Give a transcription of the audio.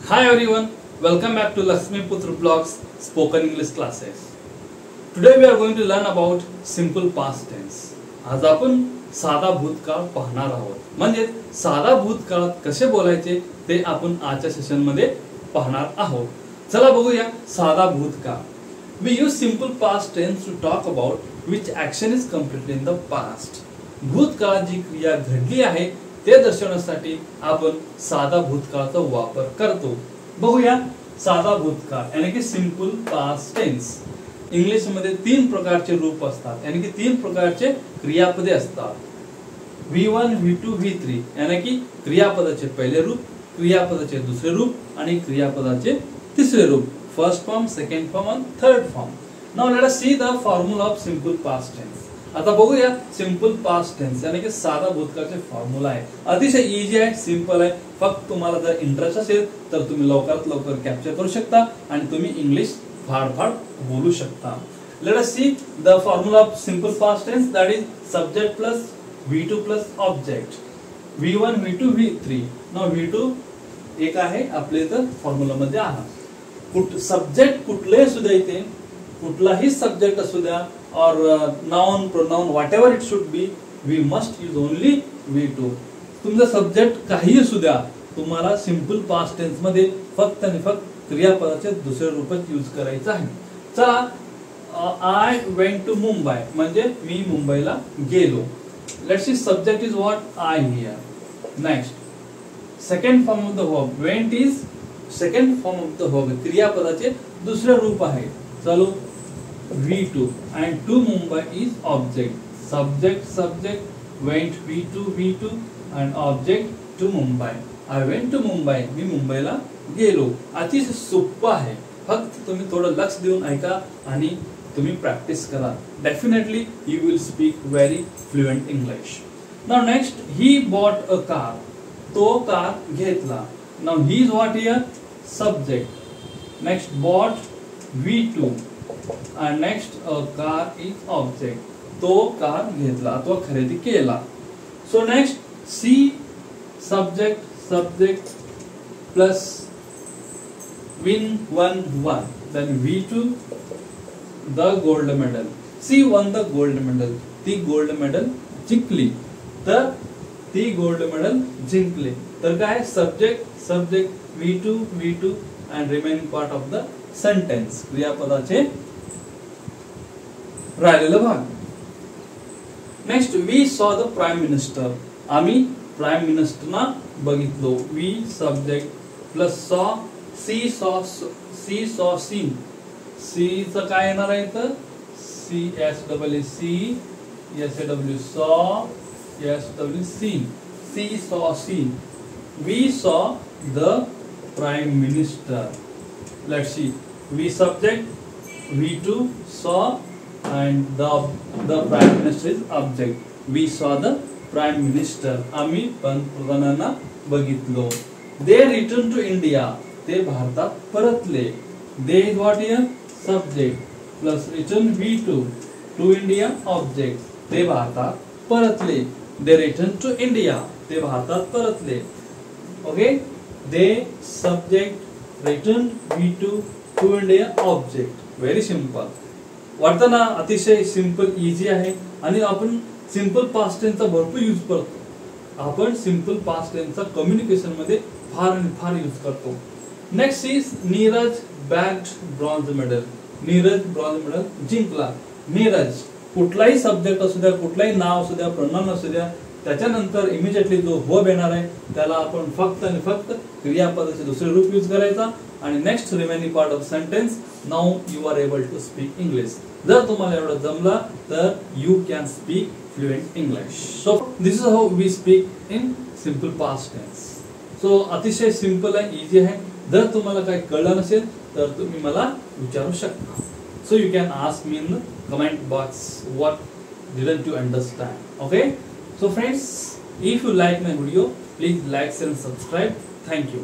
Hi everyone, welcome back to Lakshmi Putra Blogs Spoken English classes. Today we are going to learn about simple past tense. आज आपण साधा भूतकाळ पाहणार आहोत. म्हणजे साधा भूतकाळात कसे बोलायचे ते आपण आजच्या सेशन मध्ये पाहणार आहोत. चला बघूया साधा भूतकाळ. We use simple past tense to talk about which action is completed in the past. भूतकाळात जी क्रिया घडली आहे ते दर्शवण्यासाठी आपण साधा भूतकाळाचा वापर करतो. बघूया साधा भूतकाळ यानी की सिंपल पास्ट टेन्स. इंग्लिश मध्ये तीन प्रकारचे रूप असतात यानी की तीन प्रकारचे क्रियापदे असतात. V1, V2, V3 यानी की क्रियापदाचे पहिले रूप, क्रियापदाचे दुसरे रूप आणि क्रियापदाचे तिसरे रूप. फर्स्ट फॉर्म, सेकंड फॉर्म आणि third form. Now let us see the formula of simple past tense. आता बघूया सिंपल पास्ट टेन्स यानी की साधा भूतकाळाचे फॉर्म्युला आहे. अतिशय इजी आहे, सिंपल आहे. फक्त तुम्हाला जर इंटरेस्ट असेल तर तुम्ही लवकरात लवकर कॅप्चर करू शकता आणि तुम्ही इंग्लिश फाड बोलू शकता. Let us see the formula of simple past tense, that is subject plus V2 plus object. V1, V2, V3. Now V2 एक आहे आपल्या इथं फॉर्म्युला मध्ये आहे. सब्जेक्ट कुठलेही असू द्या, इथे कुठलाही सब्जेक्ट असू द्या or noun pronoun whatever it should be, we must use only V2. तुमचा सब्जेक्ट काही असू द्या, तुम्हाला सिंपल पास्ट टेन्स मध्ये फक्त आणि फक्त क्रियापदाचे दुसरे रूपच यूज करायचं आहे. चला, आय वेंट टू मुंबई म्हणजे मी मुंबईला गेलो. Let's see subject is what, I here. Next second form of the verb, went is second form of the verb, क्रियापदाचे दुसरे रूप आहे. चलो V2 and to Mumbai is object. Subject went V2 and object to Mumbai. I went to Mumbai. मी मुंबईला गेलो. अतिशय सोपं आहे. फक्त तुम्ही थोडं लक्ष देऊन ऐका आणि तुम्ही प्रॅक्टिस करा. Definitely you will speak very fluent English. Now next, he bought a car. तो कार घेतला. Now he is what here? Subject. Next, bought V2. And next, a car is object. तो कार घेतला, तो खरेदी केला. So next, C subject plus win won. Then V2 the gold medal. C won the gold medal. ती gold medal जिंकली. तर ती gold medal जिंकली. तर काय, subject V2 and remaining part of the sentence, क्रियापदाचे राहिलेला भाग. नेक्स्ट, वी सॉ द प्राइम मिनिस्टर. आम्ही प्राइम मिनिस्टरना बघितलो. वी सब्जेक्ट प्लस सॉ, सी सॉ सीन. सी चं काय येणार आहे तर CSW सॉ, SW सीन. सी सॉ सीन. वी सॉ the prime minister. Let's see. We subject, V2 saw, and the prime minister is object. We saw the prime minister. आम्ही पंतप्रधानांना बघितलो. They returned to India. ते भारतात परतले. They is what here? Subject plus return V2 to India object. ते भारतात परतले. They returned to India. ते भारतात परतले. Okay? They subject return V2 to India object. Very simple. वाटतं ना, अतिशय सिंपल, इझी आहे आणि आपण सिंपल पास्ट टेन्सचा भरपूर यूज करतो. आपण सिंपल पास्ट टेन्सचा कम्युनिकेशन मध्ये फार यूज करतो. Next is Neeraj bagged bronze medal. Neeraj bronze medal जिंकला. नीरज कुठलाही सब्जेक्ट असू द्या, कुठलाही नाव असू द्या, प्रोनाउन असू द्या, त्याच्यानंतर इमिजिएटली जो वर्ब येणार आहे त्याला आपण फक्त आणि फक्त क्रियापदाचे दुसरे रूप यूज करायचा आणि next remaining part of sentence. Now you are able to speak English. जर तुम्हाला एवढं जमला तर you can speak fluent English. So this is how we speak in simple past tense. So अतिशय सिंपल आहे, इझी आहे. जर तुम्हाला काही कळलं नसेल तर तुम्ही मला विचारू शकता. So you can ask me in the comment box what didn't you understand. Okay. So friends, if you like my video, please like, share and subscribe. Thank you.